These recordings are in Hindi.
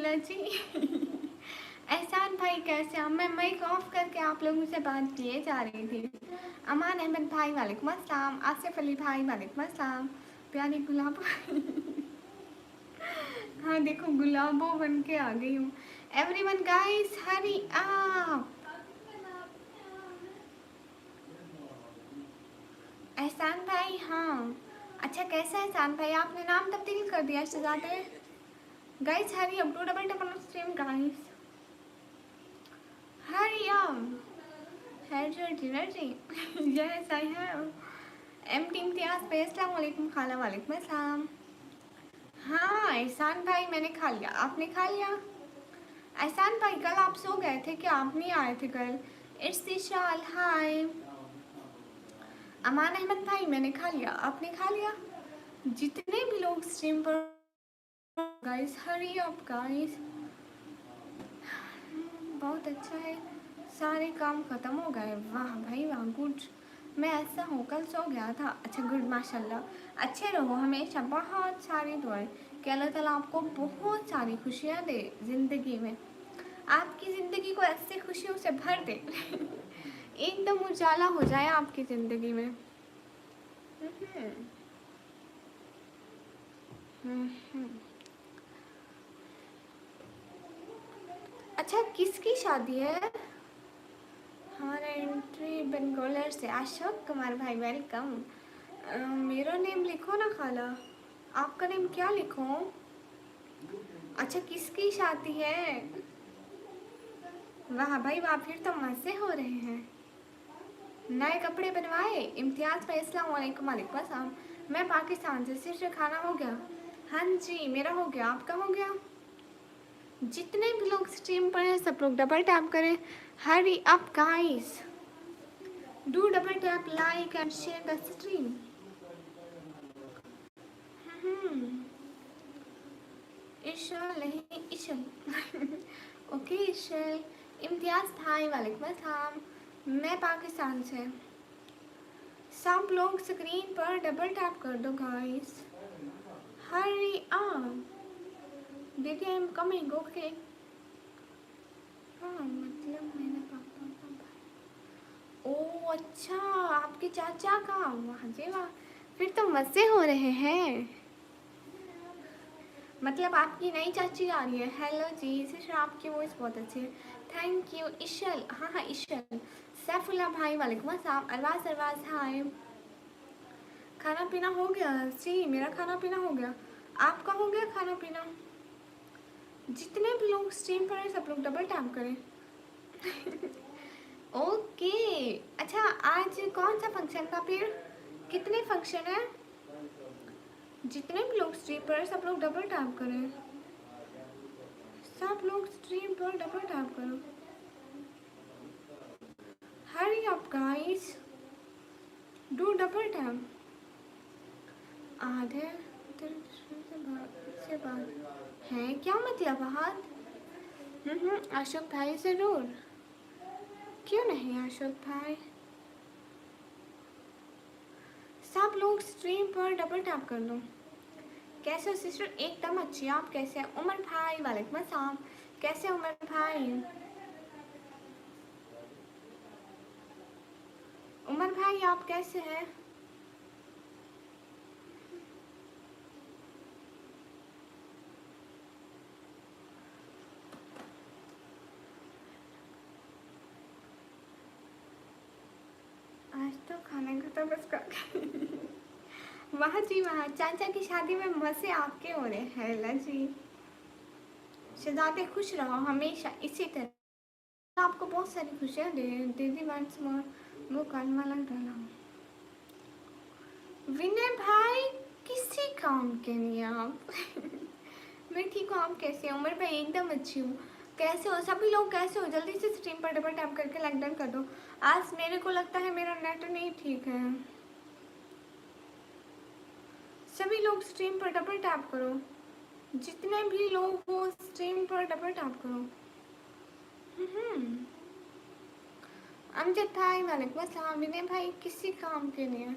हेलो जी। एहसान भाई कैसे हैं? मैं माइक ऑफ करके आप लोगों से बात किए जा रही थी। अमान अहमद भाई वालेकुम अस्सलाम, आसिफ अली भाई वालेकुम अस्सलाम, प्यारी गुलाब। हाँ देखो गुलाबो बन के आ गई हूँ। एवरीवन गाइस हरी आप। एहसान भाई हाँ अच्छा कैसा है एहसान भाई? आपने नाम तब्दील कर दिया शहजादे। Guys hurry up, do double tap on stream guys, hurry up. है जो डिनर जी। Yes I have. एम टीम इम्तियाज पे अस्सलाम वालेकुम खाला वालेकुम अस्सलाम। हाँ एहसान भाई मैंने खा लिया, आपने खा लिया? एहसान भाई कल आप सो गए थे क्या? आप नहीं आए थे कल? इट्स इशाल हाय। अमान अहमद भाई मैंने खा लिया, आपने खा लिया? जितने भी लोग स्ट्रीम पर गाइस हरी अप गाइस। बहुत अच्छा है, सारे काम ख़त्म हो गए। वाह भाई वाह गुड। मैं ऐसा हूँ कल सो गया था। अच्छा गुड माशाल्लाह। अच्छे रहो हमेशा, बहुत सारी दुआएं कि अल्लाह ताला आपको बहुत सारी खुशियाँ दे ज़िंदगी में, आपकी ज़िंदगी को ऐसे खुशियों से भर दे। एकदम उजाला हो जाए आपकी ज़िंदगी में। हम्म, हम्म। अच्छा किसकी शादी है? हमारा एंट्री बेंगोलर से अशोक कुमार भाई वेलकम। मेरा नेम लिखो ना खाला, आपका नेम क्या लिखूं? अच्छा किसकी शादी है? वाह भाई वाह, फिर तो मज़े हो रहे हैं। नए कपड़े बनवाए? इम्तियाज़ भाई अस्सलाम वालेकुम। वालेकुम अस्सलाम। मैं पाकिस्तान से, सिर्फ खाना हो गया? हाँ जी मेरा हो गया, आपका हो गया? जितने भी लोग स्ट्रीम पर हैं सब लोग डबल टैप करें। Hurry up guys, do double tap like and share the stream. इशल नहीं इशल। ओके इशल। इम्तियाज़ भाई वालेकुम अस्सलाम। मैं पाकिस्तान से। सब लोग स्क्रीन पर डबल टैप कर दो गाइस, हरी अप। दीदी आई एम कमिंग ओके। हाँ मतलब मेरे पापा का भाई। ओ अच्छा, आपके चाचा का? वाह जी वाह, फिर तो मज़े हो रहे हैं। मतलब आपकी नई चाची आ रही है। हेलो जी सिस्टर, आपकी वॉइस बहुत अच्छी है। Thank you Ishal. हाँ हाँ इशल। सैफुल्ला भाई वालेकुम अस्सलाम। अरवाज अरवाज हाय। खाना पीना हो गया जी, मेरा खाना पीना हो गया। आपका हो गया खाना पीना? जितने भी लोग स्ट्रीम पर हैं सब लोग डबल टैप करें। ओके अच्छा, आज कौन सा फंक्शन था फिर? कितने फंक्शन है? जितने भी लोग स्ट्रीम पर हैं सब लोग डबल टैप करें। सब लोग स्ट्रीम पर डबल टैप करो। हरी up guys, do double tap. आधे से बात है क्या मतलब हाथ? अशोक भाई ज़रूर, क्यों नहीं अशोक भाई। सब लोग स्ट्रीम पर डबल टैप कर लो। कैसे हो सिस्टर? एकदम अच्छी। आप कैसे हैं? उमर भाई वालेकुम अस्सलाम। कैसे उमर भाई? उमर भाई आप कैसे हैं? आज तो खाने का तो बस कर। वाह जी वाह, चाचा की शादी में मज़े आपके हो रहे हैं। ला जी शहजादे खुश रहो हमेशा इसी तरह, आपको बहुत सारी खुशियाँ दे। दीदी वंस मोर वो कान वाला डाला। विनय भाई किसी काम के नहीं आप। मैं ठीक हूँ, आप कैसे हैं? उमर भाई एकदम अच्छी हूँ। कैसे हो सभी लोग? कैसे हो? जल्दी से स्ट्रीम पर डबल टैप करके लाइक डन कर दो। आज मेरे को लगता है मेरा नेट नहीं ठीक है। सभी लोग स्ट्रीम पर डबल टैप करो, जितने भी लोग हो स्ट्रीम पर डबल टैप करो। अमजद भाई वालेकुम अस्सलाम। विनय भाई किसी काम के नहीं है।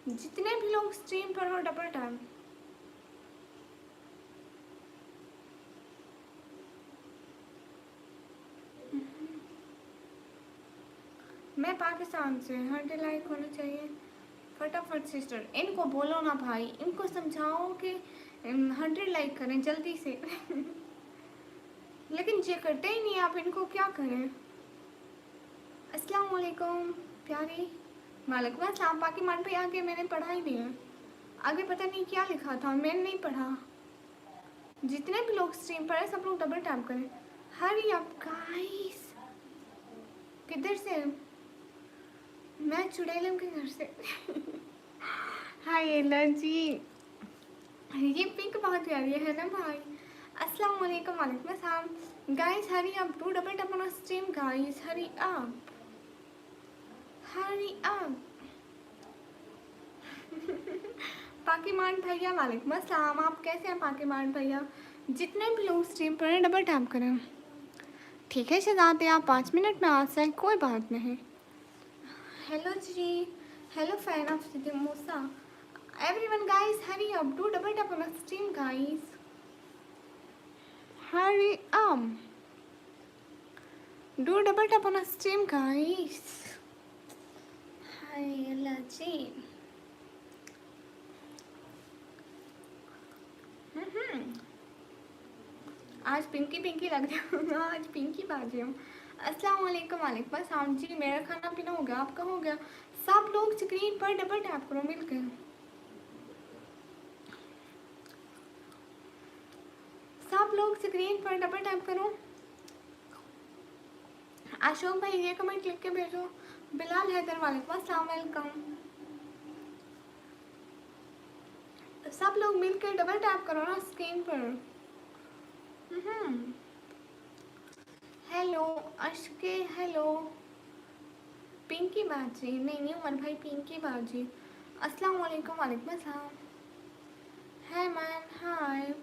जितने भी लोग स्ट्रीम पर हो डबल टैप। मैं पाकिस्तान से, 100 लाइक होने चाहिए फटाफट। सिस्टर इनको बोलो ना भाई, इनको समझाओ कि 100 लाइक करें जल्दी से लेकिन ये करते ही नहीं, आप इनको क्या करें। अस्सलाम वालेकुम प्यारी। वालेकुम अस्सलाम। बाकी मान पे आगे मैंने पढ़ा ही नहीं है, आगे पता नहीं क्या लिखा था, मैंने नहीं पढ़ा। जितने भी लोग स्ट्रीम पर है सब लोग डबल टैप करें। Hurry up guys. किधर से? मैं चुड़ैलों के घर से हाय एलर्जी। ये पिंक बहुत प्यारी है ना भाई। अस्सलाम वालेकुम। वालेकुम अस्सलाम guys. Hurry up, do double tap on stream guys. Hurry up, hurry up पाकीमान भैया वालेकुम अस्सलाम। आप कैसे हैं पाकीमान भैया? जितने भी लोग स्ट्रीम पर हैं डबल टैप करें। ठीक है शहजादे, आप 5 मिनट में आ जाए, कोई बात नहीं। हेलो जी, hello fan of city Musa. Everyone guys hurry up, do double tap on stream guys. Hurry up, do double tap on stream guys. हाय अल्लाह जी। आज पिंकी पिंकी लग रही हूँ आज पिंकी बाजी हूँ। अस्सलाम वालेकुम। वालेकुम अस्सलाम जी। मेरा खाना पीना हो गया, आपका हो गया? सब लोग स्क्रीन पर डबल टैप करो मिलकर। सब लोग स्क्रीन पर डबल टैप करो। अशोक भाई ये कमेंट लिख के भेजो। बिलाल हैदर वालेकुम अस्सलाम वेलकम। सब लोग मिलकर डबल टैप करो ना स्क्रीन पर। हेलो अशके, हेलो पिंकी बाजी। नहीं उमर भाई, पिंकी बाजी। अस्सलाम वालेकुम। वालेकुम अस्सलाम। Hey man hi.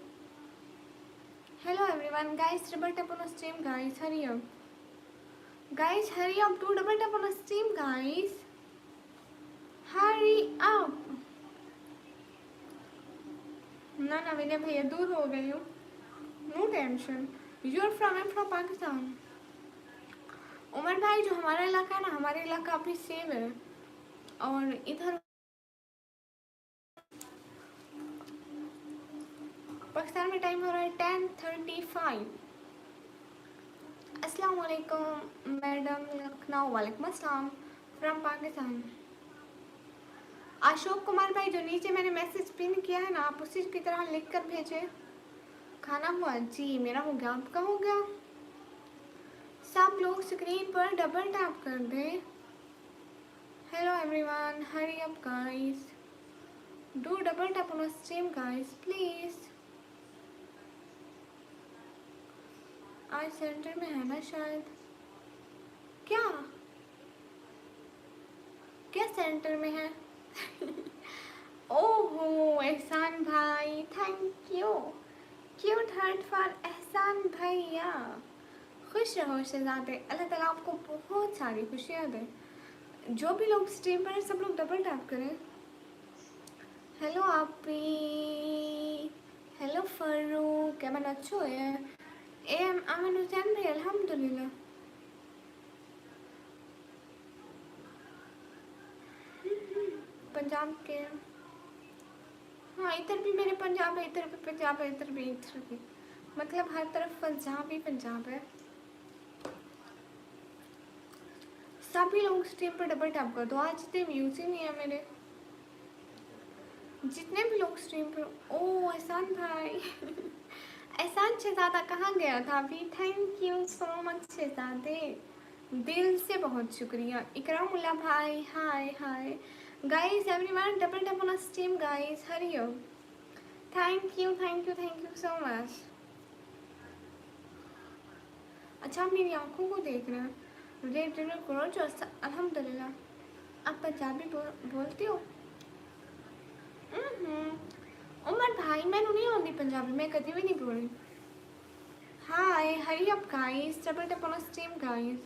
Hello everyone guys, double tap on stream guys. Hurry up guys, hurry up, do double tap on stream guys. Hurry up. ना विनय भैया दूर हो गई हूँ, no tension. You are from, I am from Pakistan. Umar भाई जो हमारा इलाका है ना, हमारा इलाका काफ़ी सेफ है। और इधर पाकिस्तान में टाइम हो रहा है 10:35। अस्सलाम वालेकुम मैडम लखनऊ। वालेकुम अस्सलाम फ्रॉम पाकिस्तान। अशोक कुमार भाई जो नीचे मैंने मैसेज पिन किया है ना, आप उसी की तरह लिख कर भेजें। खाना हुआ जी, मेरा हो गया, आपका हो गया? सब लोग स्क्रीन पर डबल टैप कर दें। Hello everyone, Hari up guys, do double tap on stream guys please. आज सेंटर में है ना शायद। क्या क्या सेंटर में है? ओहो एहसान भाई, thank you. Cute heart for एहसान भैया। खुश रहो शहजादे, अल्लाह ताला आपको बहुत सारी खुशियाँ दे। जो भी लोग स्ट्रीम पर हैं सब लोग डबल टैप करें। हेलो आपी, हेलो फरूक, क्या अच्छो है? एम अमन हुसैन भाई अल्हम्दुलिल्लाह। पंजाब के, हाँ इधर भी मेरे पंजाब है, इधर भी पंजाब है, इधर भी मतलब हर तरफ पंजाब ही पंजाब है। सभी लोग स्ट्रीम पर डबल टैप कर दो। आज इतने व्यूज ही नहीं है मेरे। जितने भी लोग स्ट्रीम पर। ओ एहसान भाई एहसान शहजादा कहाँ गया था अभी? थैंक यू सो मच शहजादे, दिल से बहुत शुक्रिया। इकरामुल्ला भाई hi hi. Guys everyone double tap on stream guys, hurry up. Thank you thank you thank you so much. अच्छा आप मेरी आंखों को देख रहे हैं। रेड डिनर करो जो अल्हम्दुलिल्लाह। आप पंजाबी बोलती हो? उमर भाई मैंने नहीं आती पंजाबी, मैं कभी भी नहीं बोली। Hi hurry up guys, double tap on stream guys.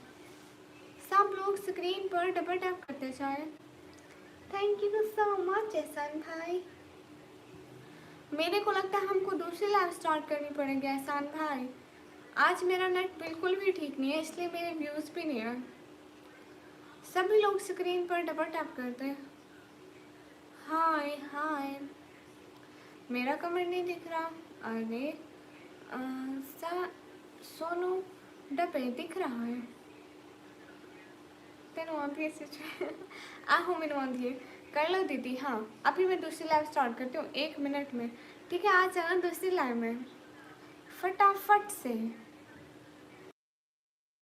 सब लोग स्क्रीन पर डबल टैप करते जाए। थैंक यू सो मच एहसान भाई। मेरे को लगता है हमको दूसरी लाइव स्टार्ट करनी पड़ेगी एहसान भाई। आज मेरा नेट बिल्कुल भी ठीक नहीं है, इसलिए मेरे व्यूज़ भी नहीं है। सभी लोग स्क्रीन पर डबल टैप करते हैं। हाय हाय, मेरा कमेंट नहीं दिख रहा। अरे सोनू डबे दिख रहा है। तेनों अभी ऐसे आहो मैंने आंधी कर लो दीदी। हाँ अभी मैं दूसरी लाइव स्टार्ट करती हूँ 1 मिनट में, ठीक है? आ जाना दूसरी लाइव में फटाफट से।